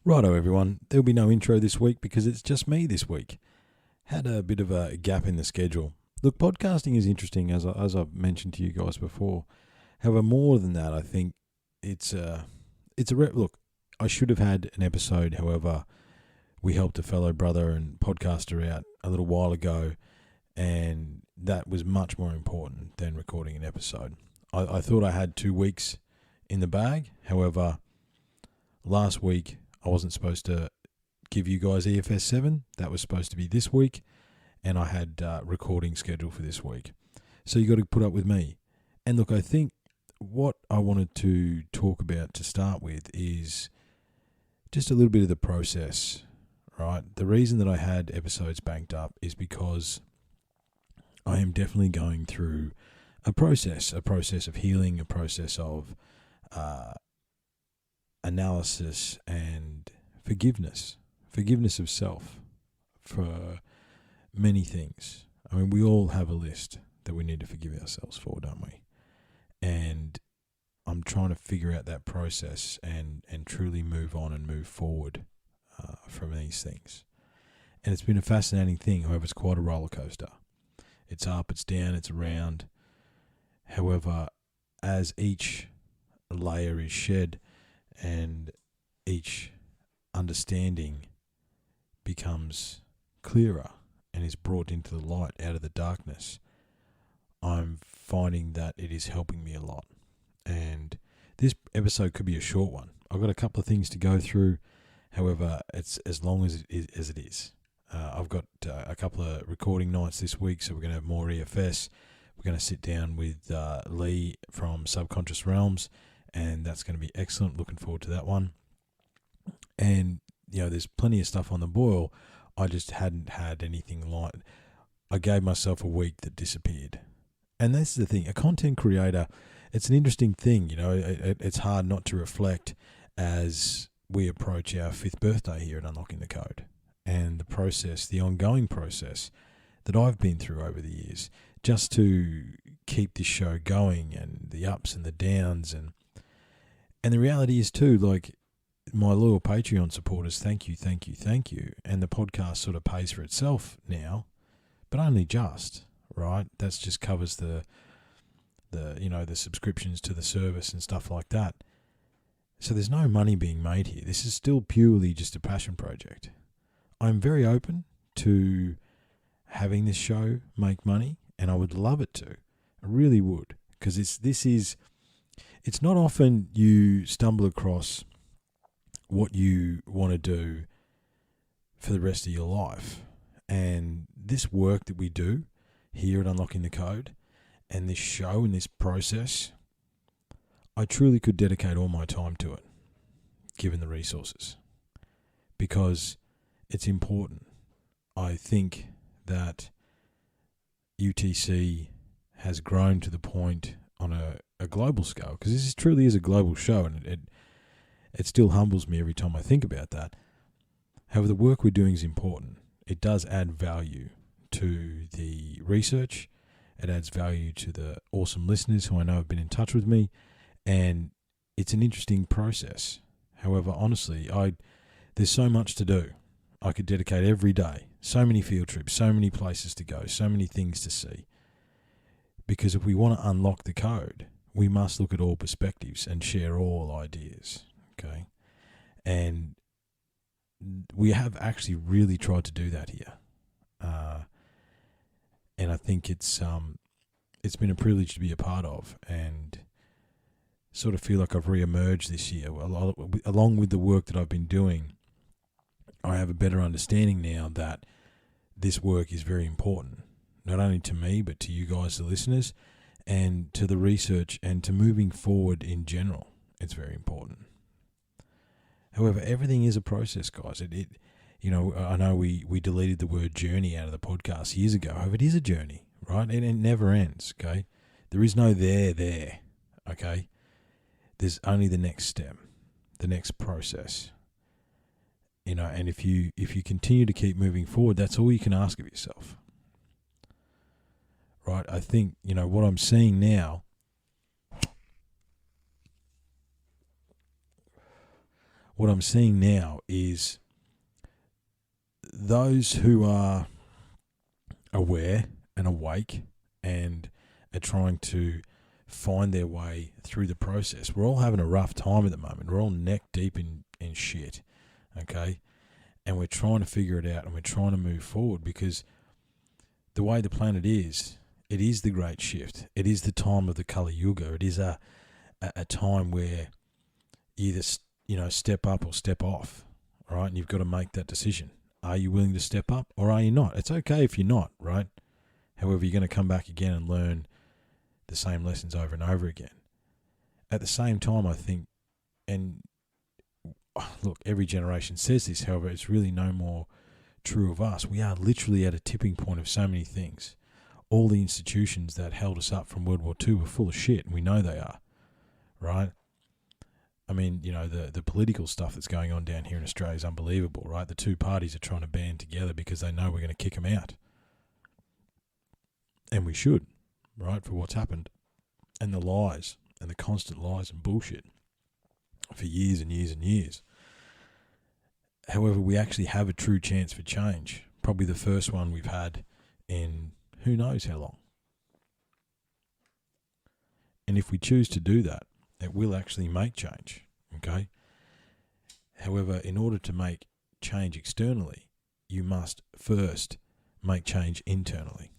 Righto, everyone. There'll be no intro this week because it's just me this week. Had a bit of a gap in the schedule. Look, podcasting is interesting, as I've mentioned to you guys before. However, more than that, I think look. I should have had an episode. However, we helped a fellow brother and podcaster out a little while ago, and that was much more important than recording an episode. I thought I had 2 weeks in the bag. However, last week I wasn't supposed to give you guys EFS 7. That was supposed to be this week, and I had recording scheduled for this week. So you got to put up with me. And look, I think what I wanted to talk about to start with is just a little bit of the process, right? The reason that I had episodes banked up is because I am definitely going through a process of healing, a process of analysis and forgiveness of self for many things. I mean, we all have a list that we need to forgive ourselves for, don't we? And I'm trying to figure out that process and truly move on and move forward from these things. And it's been a fascinating thing. However, it's quite a roller coaster. It's up, it's down, it's around. However, as each layer is shed and each understanding becomes clearer and is brought into the light out of the darkness, I'm finding that it is helping me a lot. And this episode could be a short one. I've got a couple of things to go through. However, it's as long as it is. I've got a couple of recording nights this week, so we're going to have more EFS. We're going to sit down with Lee from Subconscious Realms, and that's going to be excellent. Looking forward to that one. And, there's plenty of stuff on the boil. I just hadn't had anything like... I gave myself a week that disappeared. And that's the thing. A content creator, it's an interesting thing. It's hard not to reflect as we approach our 5th birthday here at Unlocking the Code. And the process, the ongoing process that I've been through over the years, just to keep this show going, and the ups and the downs. And the reality is too, like, my loyal Patreon supporters, thank you. And the podcast sort of pays for itself now, but only just, right? That's just covers the subscriptions to the service and stuff like that. So there's no money being made here. This is still purely just a passion project. I'm very open to having this show make money, and I would love it to. I really would, because it's not often you stumble across what you want to do for the rest of your life. And this work that we do here at Unlocking the Code, and this show and this process, I truly could dedicate all my time to it, given the resources, because it's important. I think that UTC has grown to the point on a global scale, because this truly is a global show, and it still humbles me every time I think about that. However, the work we're doing is important. It does add value to the research. It adds value to the awesome listeners who I know have been in touch with me, and it's an interesting process. However, honestly, there's so much to do. I could dedicate every day, so many field trips, so many places to go, so many things to see. Because if we want to unlock the code, we must look at all perspectives and share all ideas, okay? And we have actually really tried to do that here. And I think it's been a privilege to be a part of, and sort of feel like I've re-emerged this year. Along with the work that I've been doing, I have a better understanding now that this work is very important, not only to me, but to you guys, the listeners, and to the research, and to moving forward in general. It's very important. However, everything is a process, guys. I know we deleted the word journey out of the podcast years ago. However, it is a journey, right? And it never ends, okay? There is no there, okay? There's only the next step, the next process. And if you continue to keep moving forward, that's all you can ask of yourself. Right? I think, what I'm seeing now, what I'm seeing now is those who are aware and awake and are trying to find their way through the process. We're all having a rough time at the moment. We're all neck deep in shit, okay? And we're trying to figure it out, and we're trying to move forward, because the way the planet is, it is the great shift. It is the time of the Kali Yuga. It is a time where you either step up or step off, all right? And you've got to make that decision. Are you willing to step up, or are you not? It's okay if you're not, right? However, you're going to come back again and learn the same lessons over and over again. At the same time, I think, and look, every generation says this, however, it's really no more true of us. We are literally at a tipping point of so many things. All the institutions that held us up from World War II were full of shit, and we know they are, right? I mean, the political stuff that's going on down here in Australia is unbelievable, right? The two parties are trying to band together because they know we're going to kick them out. And we should, right, for what's happened. And the lies, and the constant lies and bullshit for years and years and years. However, we actually have a true chance for change. Probably the first one we've had in who knows how long. And if we choose to do that, it will actually make change, okay? However, in order to make change externally, you must first make change internally,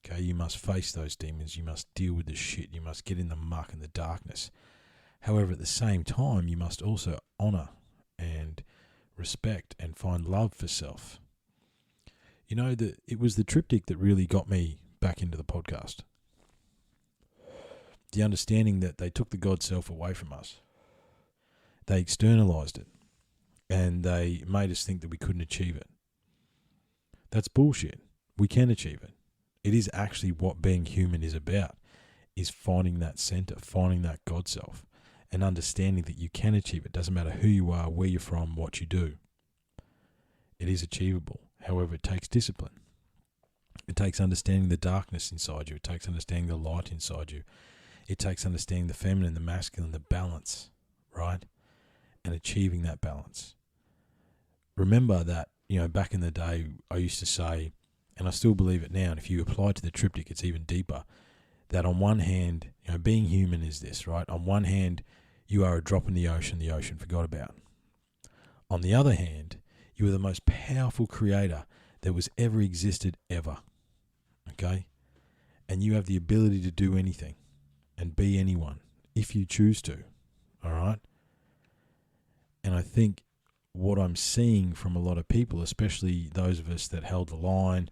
okay? You must face those demons. You must deal with the shit. You must get in the muck and the darkness. However, at the same time, you must also honour and respect and find love for self. It was the triptych that really got me back into the podcast. The understanding that they took the God self away from us. They externalized it. And they made us think that we couldn't achieve it. That's bullshit. We can achieve it. It is actually what being human is about, is finding that center, finding that God self, and understanding that you can achieve it. Doesn't matter who you are, where you're from, what you do. It is achievable. However, it takes discipline. It takes understanding the darkness inside you. It takes understanding the light inside you. It takes understanding the feminine, the masculine, the balance, right? And achieving that balance. Remember that, back in the day, I used to say, and I still believe it now, and if you apply to the triptych, it's even deeper, that on one hand, being human is this, right? On one hand, you are a drop in the ocean forgot about. On the other hand, you are the most powerful creator that was ever existed ever, okay? And you have the ability to do anything and be anyone if you choose to, all right? And I think what I'm seeing from a lot of people, especially those of us that held the line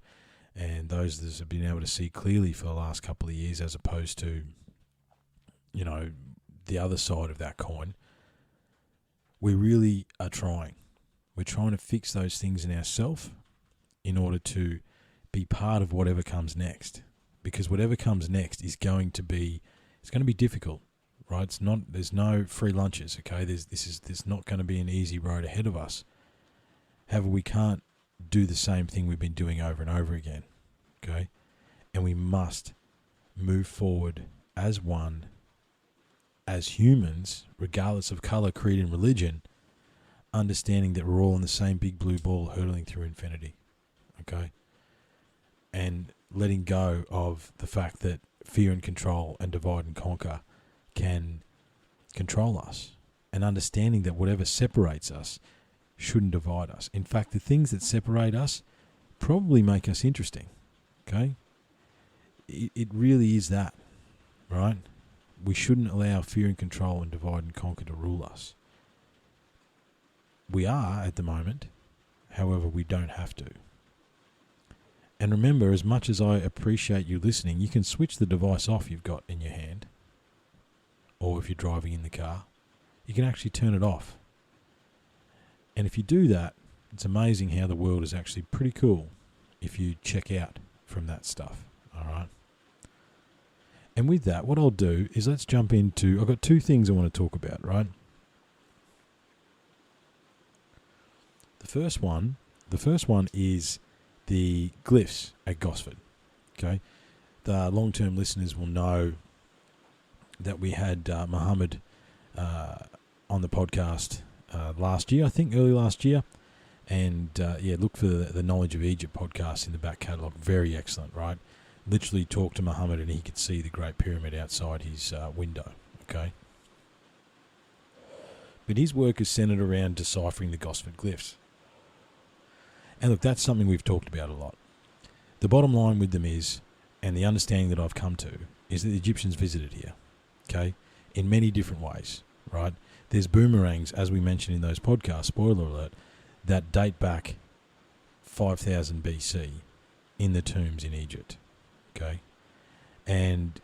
and those that have been able to see clearly for the last couple of years, as opposed to, the other side of that coin, we really are trying. We're trying to fix those things in ourselves in order to be part of whatever comes next. Because whatever comes next is going to be, it's going to be difficult, right? There's no free lunches, okay? There's not going to be an easy road ahead of us. However, we can't do the same thing we've been doing over and over again, okay? And we must move forward as one, as humans, regardless of colour, creed and religion, understanding that we're all in the same big blue ball hurtling through infinity, okay? And letting go of the fact that fear and control and divide and conquer can control us, and understanding that whatever separates us shouldn't divide us. In fact, the things that separate us probably make us interesting, okay? It really is that, right? We shouldn't allow fear and control and divide and conquer to rule us. We are at the moment, however, we don't have to. And remember, as much as I appreciate you listening, you can switch the device off you've got in your hand, or if you're driving in the car, you can actually turn it off. And if you do that, it's amazing how the world is actually pretty cool if you check out from that stuff, all right? And with that, what I'll do is let's jump into, I've got two things I want to talk about, right? The first one is the glyphs at Gosford, okay? The long-term listeners will know that we had Mohamed on the podcast last year, I think, early last year. And, look for the Knowledge of Egypt podcast in the back catalogue. Very excellent, right? Literally talked to Mohamed and he could see the Great Pyramid outside his window, okay? But his work is centered around deciphering the Gosford glyphs. And look, that's something we've talked about a lot. The bottom line with them is, and the understanding that I've come to, is that the Egyptians visited here, okay, in many different ways, right? There's boomerangs, as we mentioned in those podcasts, spoiler alert, that date back 5,000 BC in the tombs in Egypt, okay? And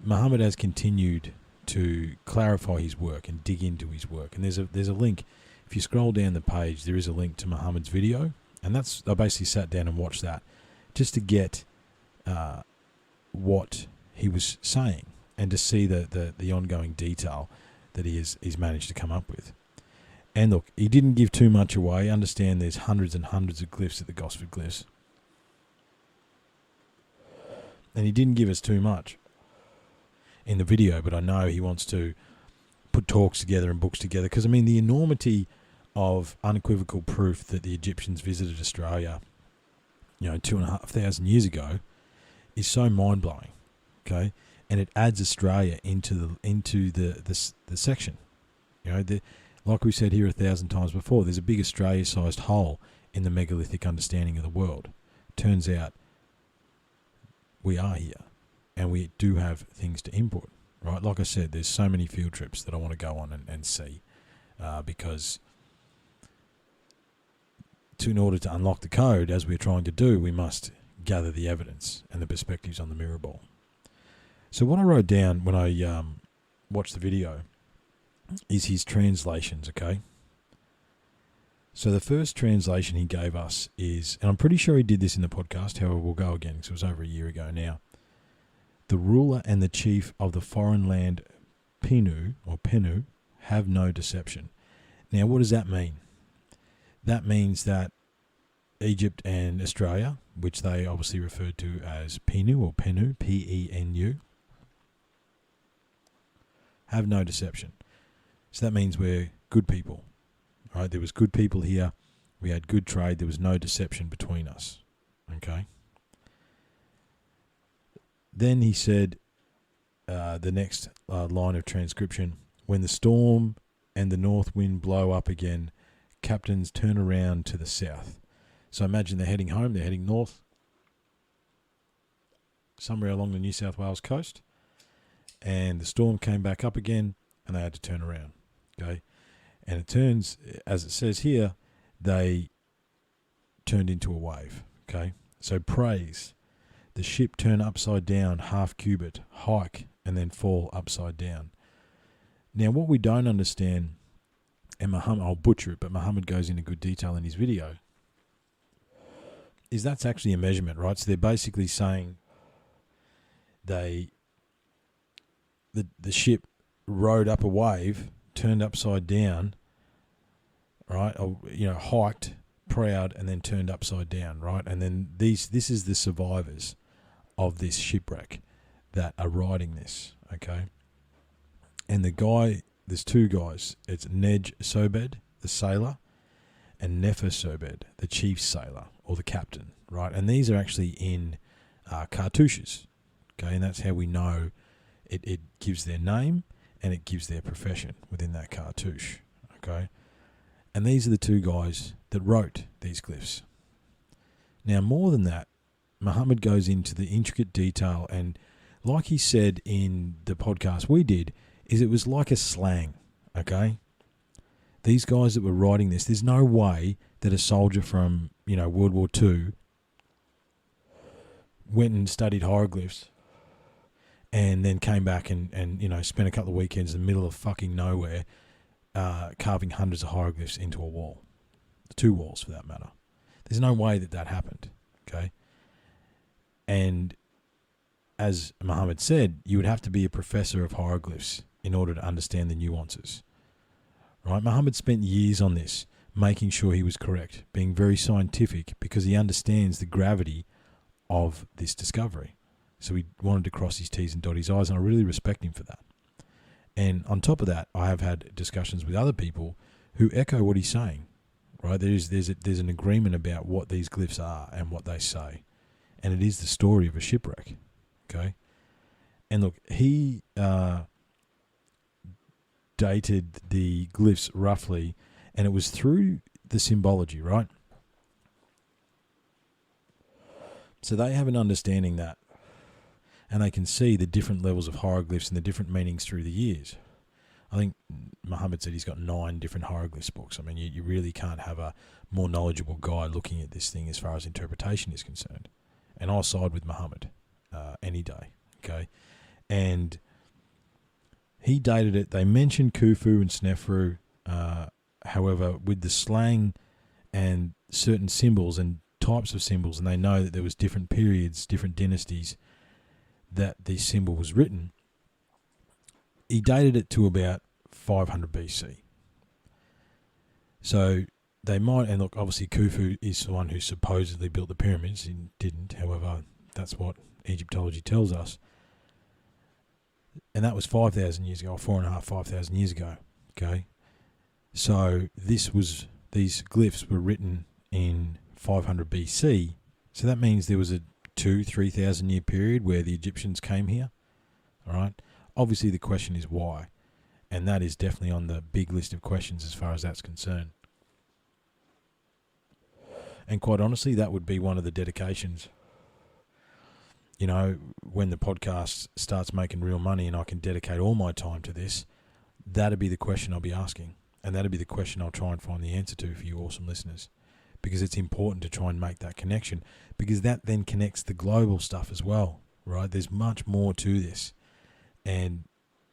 Mohammed has continued to clarify his work and dig into his work. And there's a link. If you scroll down the page, there is a link to Mohammed's video. And I basically sat down and watched that just to get what he was saying and to see the ongoing detail that he's managed to come up with. And look, he didn't give too much away. Understand there's hundreds and hundreds of glyphs at the Gosford glyphs. And he didn't give us too much in the video, but I know he wants to put talks together and books together, because, I mean, the enormity of unequivocal proof that the Egyptians visited Australia, 2,500 years ago, is so mind-blowing, okay? And it adds Australia into the section. Like we said here 1,000 times before, there's a big Australia-sized hole in the megalithic understanding of the world. Turns out we are here, and we do have things to import, right? Like I said, there's so many field trips that I want to go on and see, because in order to unlock the code, as we're trying to do, we must gather the evidence and the perspectives on the mirror ball. So what I wrote down when I watched the video is his translations, okay? So the first translation he gave us is, and I'm pretty sure he did this in the podcast, however, we'll go again because it was over a year ago now. The ruler and the chief of the foreign land Penu have no deception. Now, what does that mean? That means that Egypt and Australia, which they obviously referred to as Penu, P-E-N-U, have no deception. So that means we're good people, right? There was good people here. We had good trade. There was no deception between us, okay? Then he said, the next line of transcription, when the storm and the north wind blow up again, captains turn around to the south. So imagine they're heading home, they're heading north, somewhere along the New South Wales coast, and the storm came back up again, and they had to turn around, okay? And it turns, as it says here, they turned into a wave, okay? So praise, the ship turn upside down, half cubit, hike, and then fall upside down. Now, what we don't understand, and Mohamed, I'll butcher it, but Mohamed goes into good detail in his video, is that's actually a measurement, right? So they're basically saying the ship rode up a wave, turned upside down, right? Or, hiked, proud, and then turned upside down, right? And then this is the survivors of this shipwreck that are riding this, okay? And there's two guys. It's Nej Sobed, the sailor, and Nefer Sobed, the chief sailor, or the captain, right? And these are actually in cartouches, okay? And that's how we know it gives their name and it gives their profession within that cartouche, okay? And these are the two guys that wrote these glyphs. Now, more than that, Mohamed goes into the intricate detail, and like he said in the podcast we did, is it was like a slang, okay? These guys that were writing this, there's no way that a soldier from, World War II went and studied hieroglyphs and then came back and spent a couple of weekends in the middle of fucking nowhere carving hundreds of hieroglyphs into a wall. 2 walls, for that matter. There's no way that happened, okay? And as Mohamed said, you would have to be a professor of hieroglyphs in order to understand the nuances, right? Mohamed spent years on this, making sure he was correct, being very scientific, because he understands the gravity of this discovery. So he wanted to cross his T's and dot his I's, and I really respect him for that. And on top of that, I have had discussions with other people who echo what he's saying, right? There's an agreement about what these glyphs are and what they say, and it is the story of a shipwreck, okay? And look, he dated the glyphs roughly, and it was through the symbology, right? So they have an understanding that, and they can see the different levels of hieroglyphs and the different meanings through the years. I think Mohamed said he's got 9 different hieroglyphs books. I mean, you really can't have a more knowledgeable guy looking at this thing as far as interpretation is concerned. And I'll side with Mohamed any day, okay? And he dated it. They mentioned Khufu and Snefru. However, with the slang and certain symbols and types of symbols, and they know that there was different periods, different dynasties that the symbol was written, he dated it to about 500 BC. So they might, and look, obviously Khufu is the one who supposedly built the pyramids. He didn't, however, that's what Egyptology tells us. And that was 5,000 years ago, or 4,500, 5,000 years ago. Okay, so these glyphs were written in 500 BC. So that means there was a 2,000-3,000 year period where the Egyptians came here. All right. Obviously, the question is why, and that is definitely on the big list of questions as far as that's concerned. And quite honestly, that would be one of the dedications. You know, when the podcast starts making real money and I can dedicate all my time to this, that'd be the question I'll be asking. And that'd be the question I'll try and find the answer to for you awesome listeners. Because it's important to try and make that connection. Because that then connects the global stuff as well, right? There's much more to this. And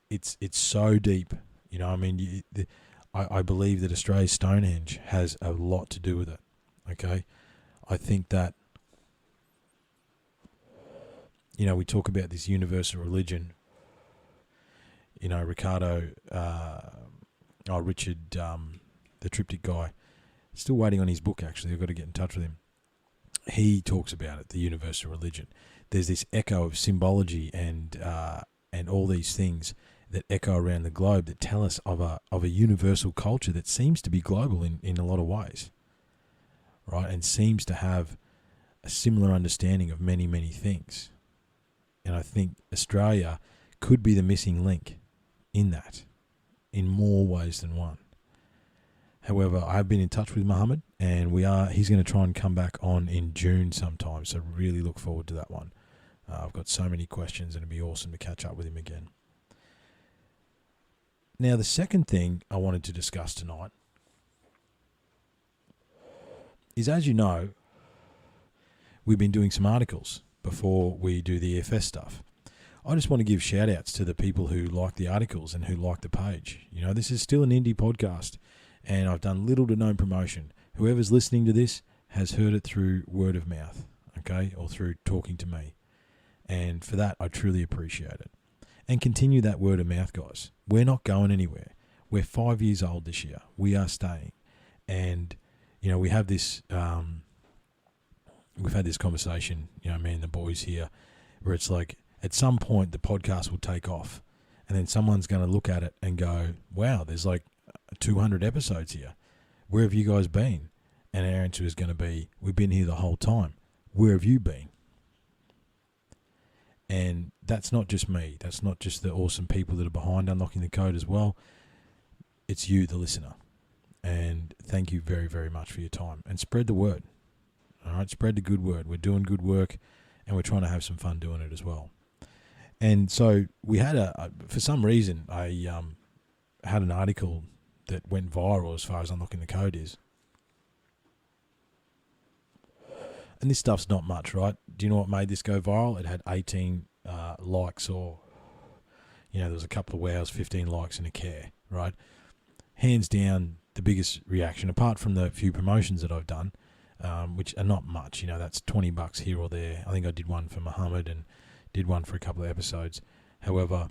it's so deep. You know, I mean, I believe that Australia's Stonehenge has a lot to do with it. Okay? I think that, you know, we talk about this universal religion. You know, Richard, the triptych guy, still waiting on his book, actually. I've got to get in touch with him. He talks about it, the universal religion. There's this echo of symbology and all these things that echo around the globe that tell us of a universal culture that seems to be global in a lot of ways, right? And seems to have a similar understanding of many, many things. And I think Australia could be the missing link in that, in more ways than one. However, I've been in touch with Mohamed, and he's going to try and come back on in June sometime, so really look forward to that one. I've got so many questions, and it'd be awesome to catch up with him again. Now, the second thing I wanted to discuss tonight is, as you know, we've been doing some articles before we do the EFS stuff. I just want to give shout-outs to the people who like the articles and who like the page. You know, this is still an indie podcast, and I've done little to no promotion. Whoever's listening to this has heard it through word of mouth, okay, or through talking to me. And for that, I truly appreciate it. And continue that word of mouth, guys. We're not going anywhere. We're 5 years old this year. We are staying. And, you know, we have this, we've had this conversation, you know, me and the boys here, where it's like, at some point the podcast will take off, and then someone's going to look at it and go, wow, there's like 200 episodes here. Where have you guys been? And our answer is going to be, we've been here the whole time. Where have you been? And that's not just me. That's not just the awesome people that are behind Unlocking the Code as well. It's you, the listener. And thank you very, very much for your time. And spread the word. All right, spread the good word. We're doing good work, and we're trying to have some fun doing it as well. And so we had for some reason, I had an article that went viral as far as Unlocking the Code is. And this stuff's not much, right? Do you know what made this go viral? It had 18 likes, or, you know, there was a couple of wows, 15 likes and a care, right? Hands down, the biggest reaction, apart from the few promotions that I've done, which are not much, you know, that's $20 here or there. I think I did one for Mohamed and did one for a couple of episodes. However,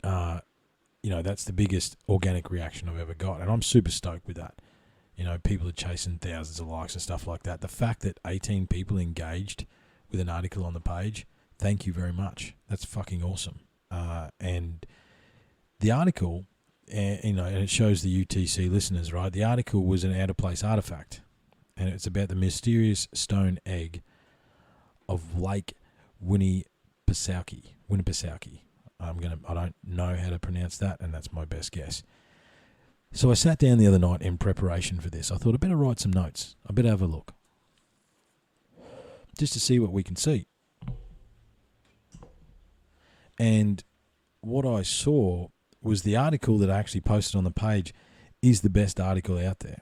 you know, that's the biggest organic reaction I've ever got, and I'm super stoked with that. You know, people are chasing thousands of likes and stuff like that. The fact that 18 people engaged with an article on the page, thank you very much. That's fucking awesome. And the article and it shows the UTC listeners, right? The article was an out-of-place artifact, and it's about the mysterious stone egg of Lake Winnipesauke. I don't know how to pronounce that, and that's my best guess. So I sat down the other night in preparation for this. I thought I better write some notes. I better have a look, just to see what we can see. And what I saw was the article that I actually posted on the page is the best article out there.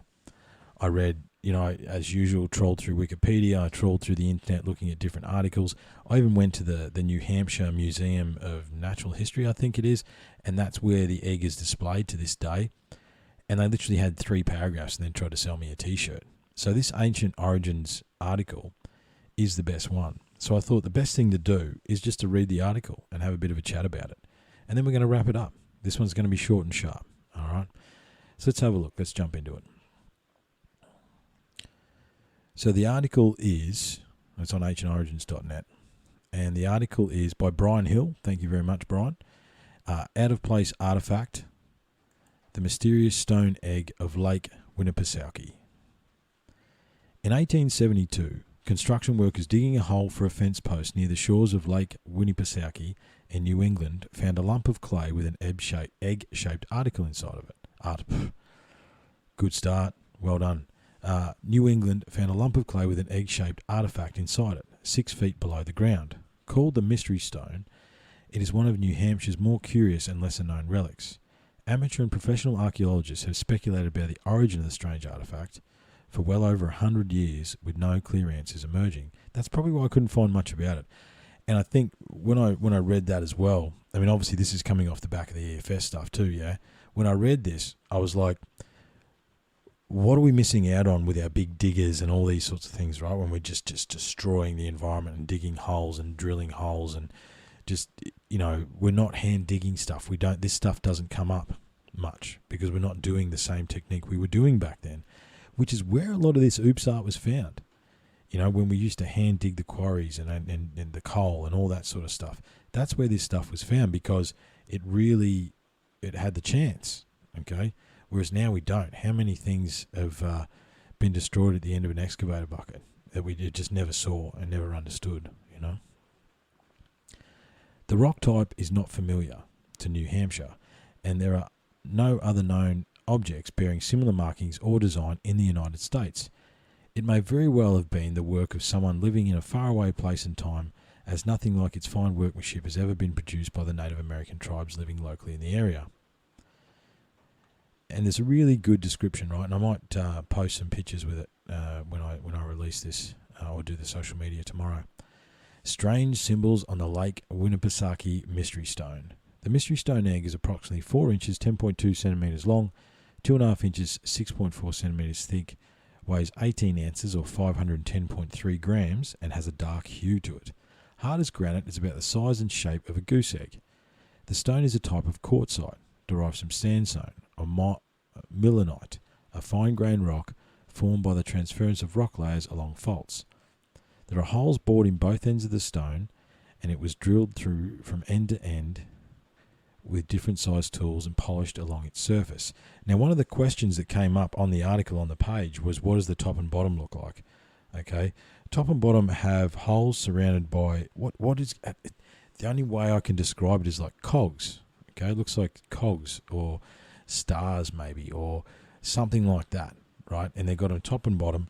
I read, as usual, trolled through Wikipedia. I trolled through the internet looking at different articles. I even went to the New Hampshire Museum of Natural History, I think it is, and that's where the egg is displayed to this day. And they literally had 3 paragraphs and then tried to sell me a T-shirt. So this Ancient Origins article is the best one. So I thought the best thing to do is just to read the article and have a bit of a chat about it. And then we're going to wrap it up. This one's going to be short and sharp. All right. So let's have a look. Let's jump into it. So the article it's on ancientorigins.net. And the article is by Brian Hill. Thank you very much, Brian. Out of Place Artifact, the Mysterious Stone Egg of Lake Winnipesauke. In 1872, construction workers digging a hole for a fence post near the shores of Lake Winnipesauke in New England found a lump of clay with an egg-shaped article inside of it. Good start. Well done. New England found a lump of clay with an egg-shaped artifact inside it, 6 feet below the ground. Called the Mystery Stone, it is one of New Hampshire's more curious and lesser-known relics. Amateur and professional archaeologists have speculated about the origin of the strange artifact for well over 100 years with no clear answers emerging. That's probably why I couldn't find much about it. And I think when I read that as well, I mean, obviously this is coming off the back of the EFS stuff too, yeah? When I read this, I was like, what are we missing out on with our big diggers and all these sorts of things, right? When we're just destroying the environment and digging holes and drilling holes and just, we're not hand digging stuff. This stuff doesn't come up much because we're not doing the same technique we were doing back then, which is where a lot of this oopart was found. When we used to hand dig the quarries and the coal and all that sort of stuff, that's where this stuff was found because it had the chance, okay? Whereas now we don't. How many things have been destroyed at the end of an excavator bucket that we just never saw and never understood, The rock type is not familiar to New Hampshire, and there are no other known objects bearing similar markings or design in the United States. It may very well have been the work of someone living in a faraway place and time, as nothing like its fine workmanship has ever been produced by the Native American tribes living locally in the area. And there's a really good description, right? And I might post some pictures with it when I release this or do the social media tomorrow. Strange symbols on the Lake Winnipesauke Mystery Stone. The Mystery Stone egg is approximately 4 inches, 10.2 centimetres long, 2.5 inches, 6.4 centimetres thick, weighs 18 ounces or 510.3 grams, and has a dark hue to it. Hard as granite, it's about the size and shape of a goose egg. The stone is a type of quartzite, derived from sandstone or millinite, a fine-grained rock formed by the transference of rock layers along faults. There are holes bored in both ends of the stone, and it was drilled through from end to end with different sized tools and polished along its surface. Now, one of the questions that came up on the article on the page was, what does the top and bottom look like? Okay, top and bottom have holes surrounded by what is the only way I can describe it is like cogs. Okay, it looks like cogs or stars maybe or something like that, right? And they've got a top and bottom,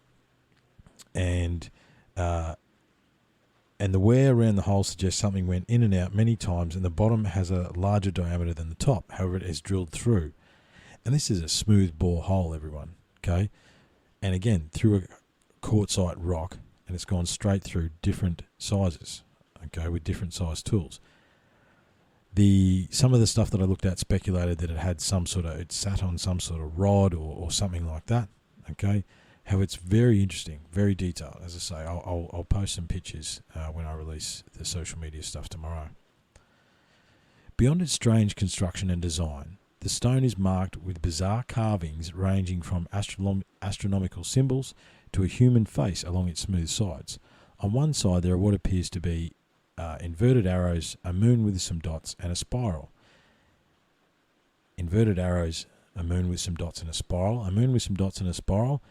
and the wear around the hole suggests something went in and out many times, and the bottom has a larger diameter than the top. However, it is drilled through. And this is a smooth bore hole, everyone, okay? And again, through a quartzite rock, and it's gone straight through different sizes, okay, with different size tools. Some of the stuff that I looked at speculated that it sat on some sort of rod or something like that, okay? How it's very interesting, very detailed. As I say, I'll post some pictures when I release the social media stuff tomorrow. Beyond its strange construction and design, the stone is marked with bizarre carvings ranging from astronomical symbols to a human face along its smooth sides. On one side, there are what appears to be inverted arrows, a moon with some dots, and a spiral. inverted arrows, a moon with some dots and a spiral. A moon with some dots and a spiral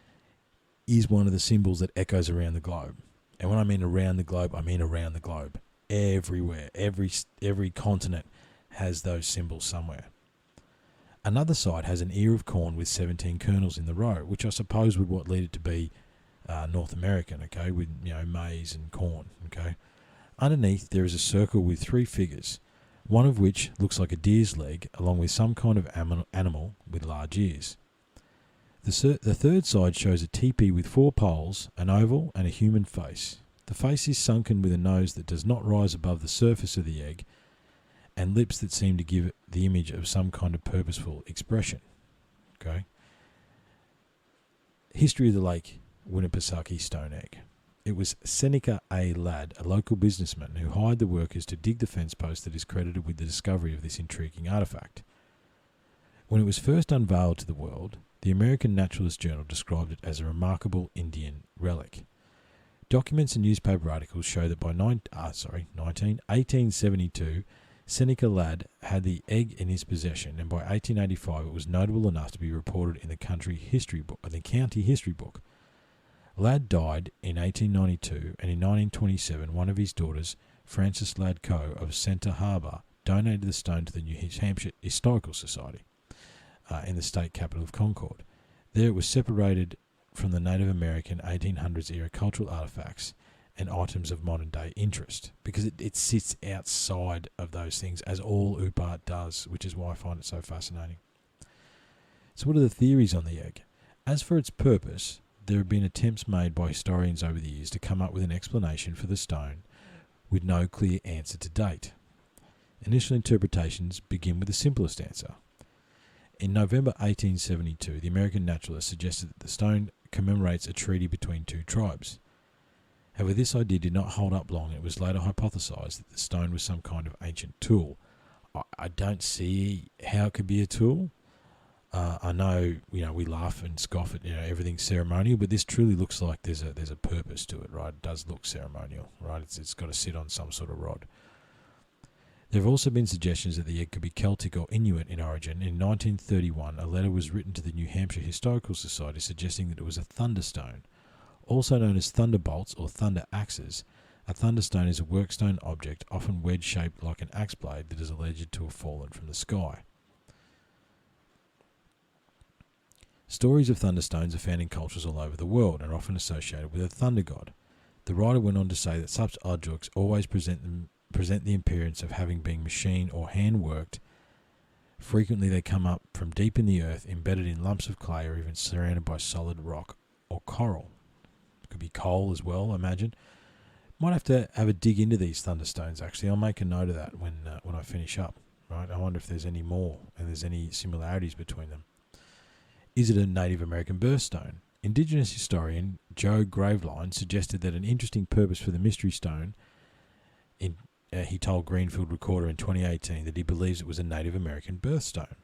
is one of the symbols that echoes around the globe. And when I mean around the globe, I mean around the globe. Everywhere, every continent has those symbols somewhere. Another side has an ear of corn with 17 kernels in the row, which I suppose would what lead it to be North American, okay, with maize and corn, okay. Underneath there is a circle with 3 figures, one of which looks like a deer's leg, along with some kind of animal with large ears. The third side shows a teepee with 4 poles, an oval, and a human face. The face is sunken with a nose that does not rise above the surface of the egg, and lips that seem to give the image of some kind of purposeful expression. Okay. History of the Lake Winnipesauke stone egg. It was Seneca A. Ladd, a local businessman, who hired the workers to dig the fence post that is credited with the discovery of this intriguing artefact. When it was first unveiled to the world, the American Naturalist Journal described it as a remarkable Indian relic. Documents and newspaper articles show that by 1872, Seneca Ladd had the egg in his possession, and by 1885 it was notable enough to be reported in the county history book. Ladd died in 1892, and in 1927 one of his daughters, Frances Ladd Coe of Center Harbor, donated the stone to the New Hampshire Historical Society in the state capital of Concord. There it was separated from the Native American 1800s era cultural artifacts and items of modern day interest, because it sits outside of those things, as all oopart does, which is why I find it so fascinating. So what are the theories on the egg? As for its purpose, there have been attempts made by historians over the years to come up with an explanation for the stone, with no clear answer to date. Initial interpretations begin with the simplest answer. In November 1872, the American naturalist suggested that the stone commemorates a treaty between 2 tribes. However, this idea did not hold up long. It was later hypothesized that the stone was some kind of ancient tool. I don't see how it could be a tool. I know, we laugh and scoff at, everything's ceremonial, but this truly looks like there's a purpose to it, right? It does look ceremonial, right? It's got to sit on some sort of rod. There have also been suggestions that the egg could be Celtic or Inuit in origin. In 1931, a letter was written to the New Hampshire Historical Society suggesting that it was a thunderstone. Also known as thunderbolts or thunder axes, a thunderstone is a workstone object, often wedge-shaped like an axe blade, that is alleged to have fallen from the sky. Stories of thunderstones are found in cultures all over the world and are often associated with a thunder god. The writer went on to say that such objects always present the appearance of having been machine or hand-worked. Frequently they come up from deep in the earth, embedded in lumps of clay, or even surrounded by solid rock or coral. It could be coal as well, I imagine. Might have to have a dig into these thunderstones, actually. I'll make a note of that when I finish up. Right? I wonder if there's any more and there's any similarities between them. Is it a Native American birthstone? Indigenous historian Joe Graveline suggested that an interesting purpose for the mystery stone, he told Greenfield Recorder in 2018 that he believes it was a Native American birthstone.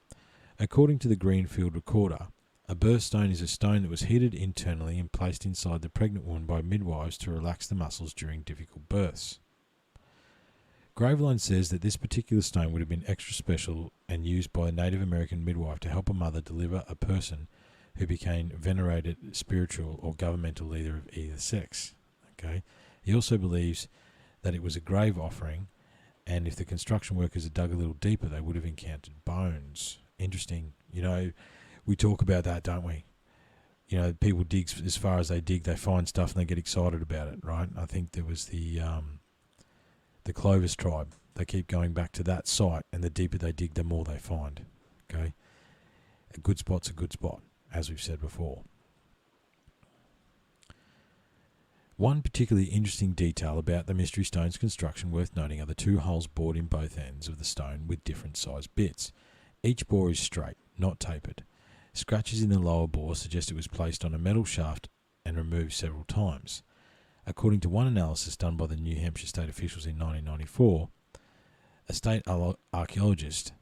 According to the Greenfield Recorder, a birthstone is a stone that was heated internally and placed inside the pregnant woman by midwives to relax the muscles during difficult births. Graveline says that this particular stone would have been extra special and used by a Native American midwife to help a mother deliver a person who became venerated spiritual or governmental leader of either sex. Okay. He also believes that it was a grave offering, and if the construction workers had dug a little deeper, they would have encountered bones. Interesting. We talk about that, don't we? People dig as far as they dig, they find stuff and they get excited about it, right? I think there was the Clovis tribe. They keep going back to that site, and the deeper they dig, the more they find. Okay, a good spot's a good spot, as we've said before. One particularly interesting detail about the Mystery Stone's construction worth noting are the 2 holes bored in both ends of the stone with different sized bits. Each bore is straight, not tapered. Scratches in the lower bore suggest it was placed on a metal shaft and removed several times. According to one analysis done by the New Hampshire state officials in 1994, a state archaeologist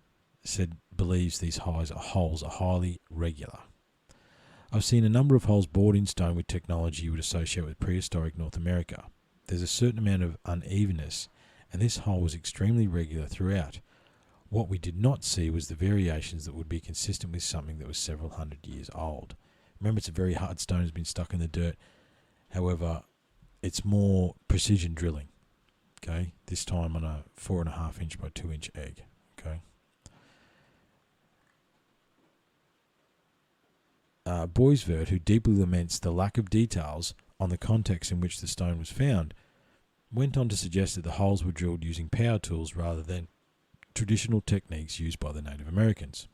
believes these holes are highly regular. I've seen a number of holes bored in stone with technology you would associate with prehistoric North America. There's a certain amount of unevenness, and this hole was extremely regular throughout. what we did not see was the variations that would be consistent with something that was several hundred years old. Remember, it's a very hard stone, has been stuck in the dirt. However, it's more precision drilling. Okay, this time on a 4.5 inch by 2 inch egg. Okay. Boisvert, who deeply laments the lack of details on the context in which the stone was found, went on to suggest that the holes were drilled using power tools rather than traditional techniques used by the Native Americans.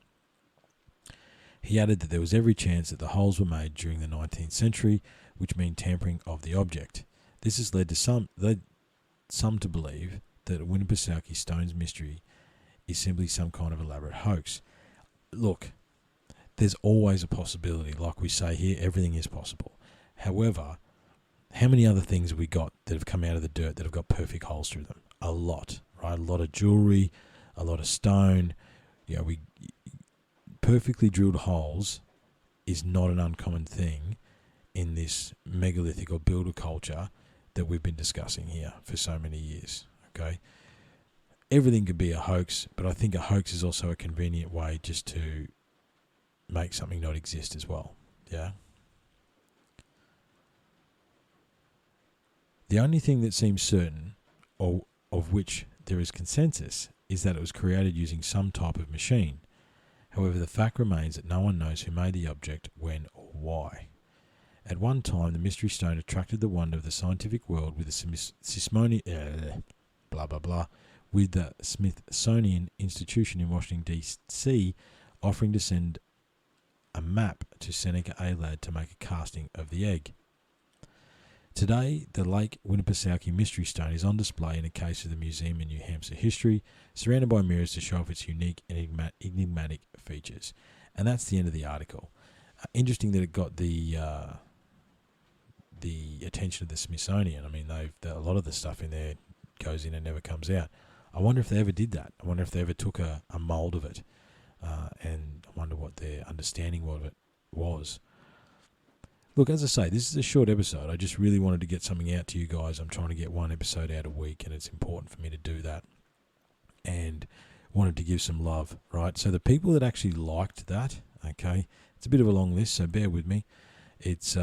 He added that there was every chance that the holes were made during the 19th century, which meant tampering of the object. This has led some to believe that Winnipesauke Stone's mystery is simply some kind of elaborate hoax. Look, there's always a possibility. Like we say here, everything is possible. However, how many other things have we got that have come out of the dirt that have got perfect holes through them? A lot, right? A lot of jewellery, a lot of stone. Perfectly drilled holes is not an uncommon thing in this megalithic or builder culture that we've been discussing here for so many years. Okay, everything could be a hoax, but I think a hoax is also a convenient way just to make something not exist as well. Yeah. The only thing that seems certain, or of which there is consensus, is that it was created using some type of machine. However, the fact remains that no one knows who made the object, when, or why. At one time, the mystery stone attracted the wonder of the scientific world with with the Smithsonian Institution in Washington, D.C., offering to send a map to Seneca Alad to make a casting of the egg. Today, the Lake Winnipesauke Mystery Stone is on display in a case of the Museum in New Hampshire History, surrounded by mirrors to show off its unique and enigmatic features. And that's the end of the article. Interesting that it got the attention of the Smithsonian. I mean, a lot of the stuff in there goes in and never comes out. I wonder if they ever did that. I wonder if they ever took a mould of it, and I wonder what their understanding of it was. Look, as I say, this is a short episode. I just really wanted to get something out to you guys. I'm trying to get one episode out a week, and it's important for me to do that. And wanted to give some love, right? So the people that actually liked that, okay, it's a bit of a long list, so bear with me. It's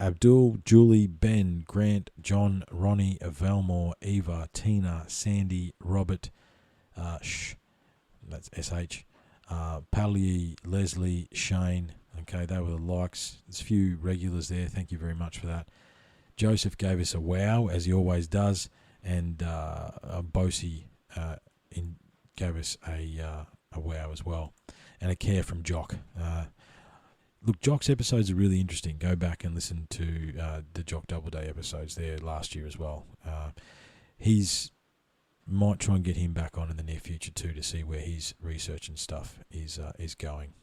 Abdul, Julie, Ben, Grant, John, Ronnie, Valmore, Eva, Tina, Sandy, Robert, that's SH, Pally, Leslie, Shane. Okay, they were the likes. There's a few regulars there. Thank you very much for that. Joseph gave us a wow, as he always does, and Bosie gave us a wow as well, and a care from Jock. Look, Jock's episodes are really interesting. Go back and listen to the Jock Doubleday episodes there last year as well. He's might try and get him back on in the near future too, to see where his research and stuff is going.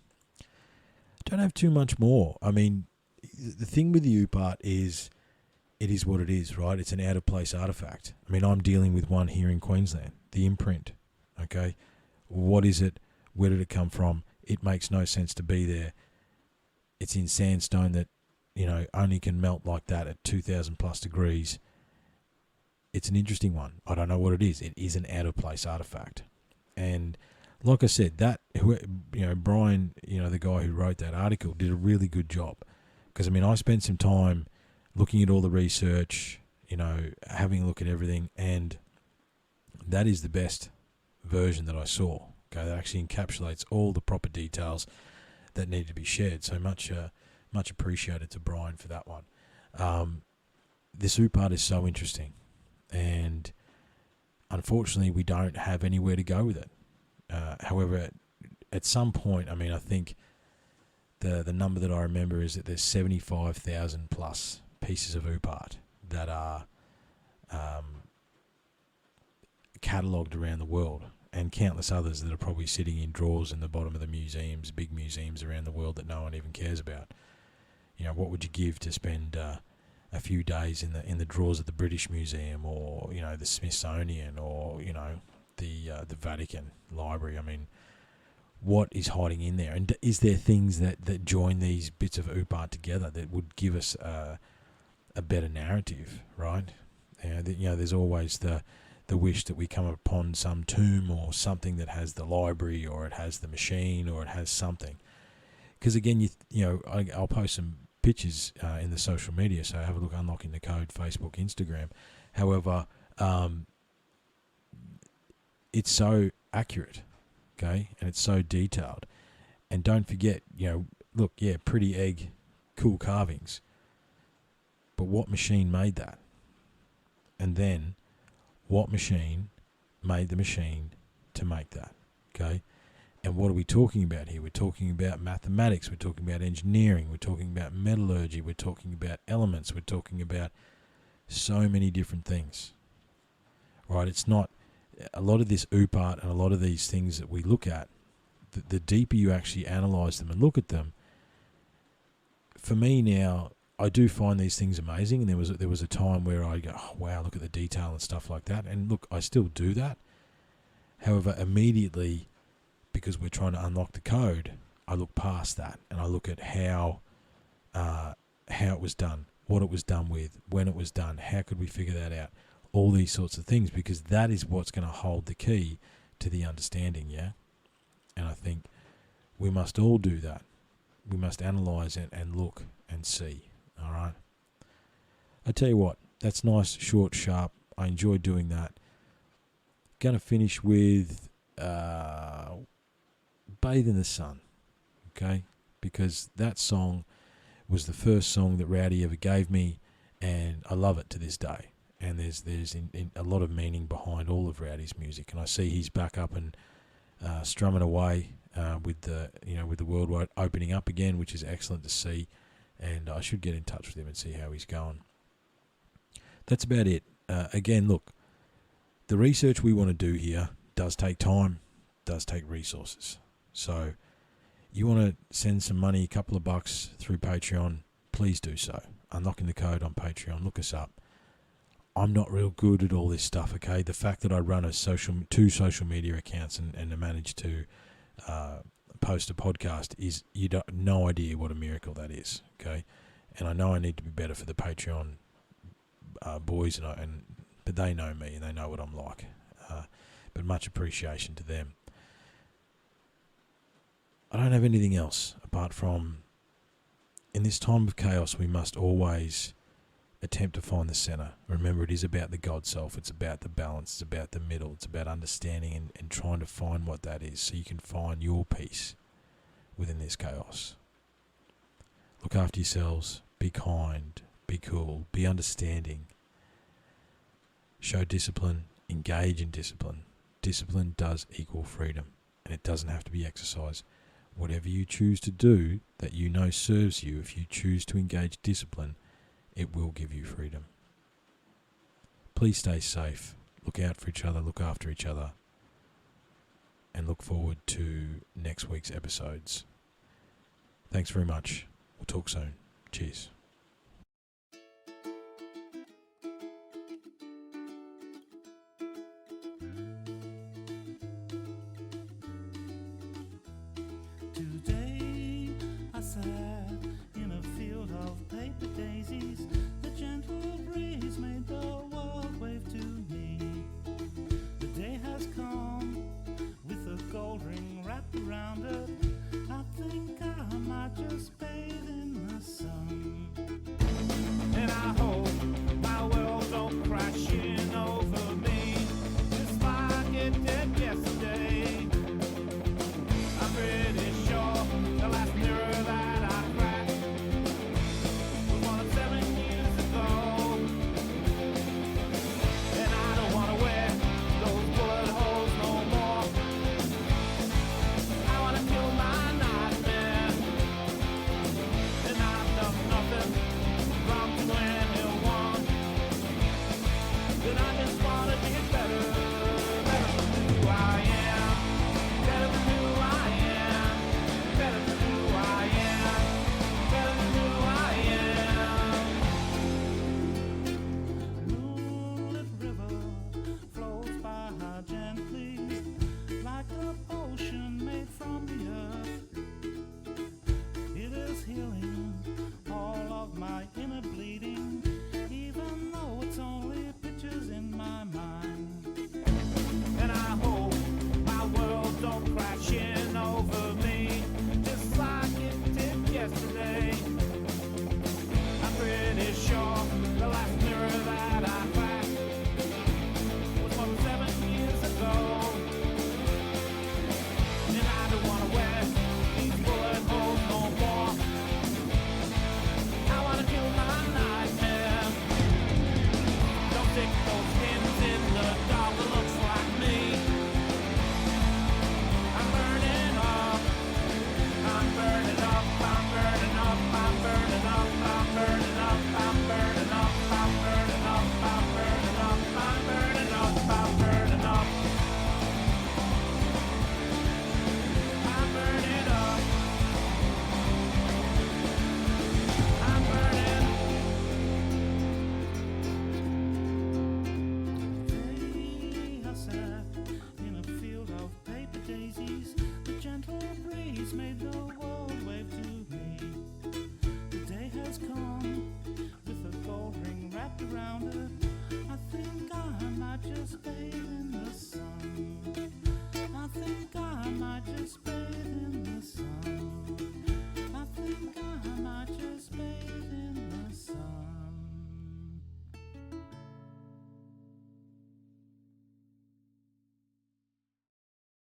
Don't have too much more. I mean, the thing with the oopart is, it is what it is, right? It's an out-of-place artifact. I mean, I'm dealing with one here in Queensland, the imprint, okay? What is it? Where did it come from? It makes no sense to be there. It's in sandstone that, only can melt like that at 2,000 plus degrees. It's an interesting one. I don't know what it is. It is an out-of-place artifact. And like I said, that, Brian, the guy who wrote that article, did a really good job. Because, I spent some time looking at all the research, having a look at everything, and that is the best version that I saw. Okay, that actually encapsulates all the proper details that need to be shared. So much appreciated to Brian for that one. This oopart is so interesting, and unfortunately, we don't have anywhere to go with it. However, at some point, I think the number that I remember is that there's 75,000 plus pieces of oopart that are catalogued around the world, and countless others that are probably sitting in drawers in the bottom of the museums, big museums around the world that no one even cares about. What would you give to spend a few days in the drawers of the British Museum, or the Smithsonian, or the Vatican Library? What is hiding in there? And is there things that join these bits of oopart together that would give us a better narrative, right? There's always the the wish that we come upon some tomb or something that has the library, or it has the machine, or it has something. Because again, I'll post some pictures in the social media, so have a look, Unlocking the Code, Facebook, Instagram. However, it's so accurate, okay, and it's so detailed. And don't forget, look, yeah, pretty egg, cool carvings. But what machine made that? And then, what machine made the machine to make that, okay? And what are we talking about here? We're talking about mathematics, we're talking about engineering, we're talking about metallurgy, we're talking about elements, we're talking about so many different things, right? It's not, a lot of this oopart and a lot of these things that we look at, the deeper you actually analyse them and look at them, for me now, I do find these things amazing, and there was a time where I go, oh, wow, look at the detail and stuff like that, and look, I still do that. However, immediately, because we're trying to unlock the code, I look past that, and I look at how it was done, what it was done with, when it was done, how could we figure that out, all these sorts of things, because that is what's going to hold the key to the understanding, yeah? And I think we must all do that. We must analyse it and look and see, all right? I tell you what, that's nice, short, sharp. I enjoy doing that. Going to finish with Bathe in the Sun, okay? Because that song was the first song that Rowdy ever gave me, and I love it to this day. And there's a lot of meaning behind all of Rowdy's music, and I see he's back up and strumming away with the world wide opening up again, which is excellent to see. And I should get in touch with him and see how he's going. That's about it. Again, look, the research we want to do here does take time, does take resources. So you want to send some money, a couple of bucks through Patreon, please do so. Unlocking the Code on Patreon, look us up. I'm not real good at all this stuff, okay? The fact that I run two social media accounts and manage to post a podcast is, you don't, no idea what a miracle that is, okay? And I know I need to be better for the Patreon boys, but they know me and they know what I'm like. But much appreciation to them. I don't have anything else apart from, in this time of chaos, we must always attempt to find the center. Remember, it is about the God self. It's about the balance. It's about the middle. It's about understanding and trying to find what that is, so you can find your peace within this chaos. Look after yourselves. Be kind. Be cool. Be understanding. Show discipline. Engage in discipline. Discipline does equal freedom, and it doesn't have to be exercise. Whatever you choose to do that you know serves you, if you choose to engage discipline, it will give you freedom. Please stay safe. Look out for each other. Look after each other. And look forward to next week's episodes. Thanks very much. We'll talk soon. Cheers.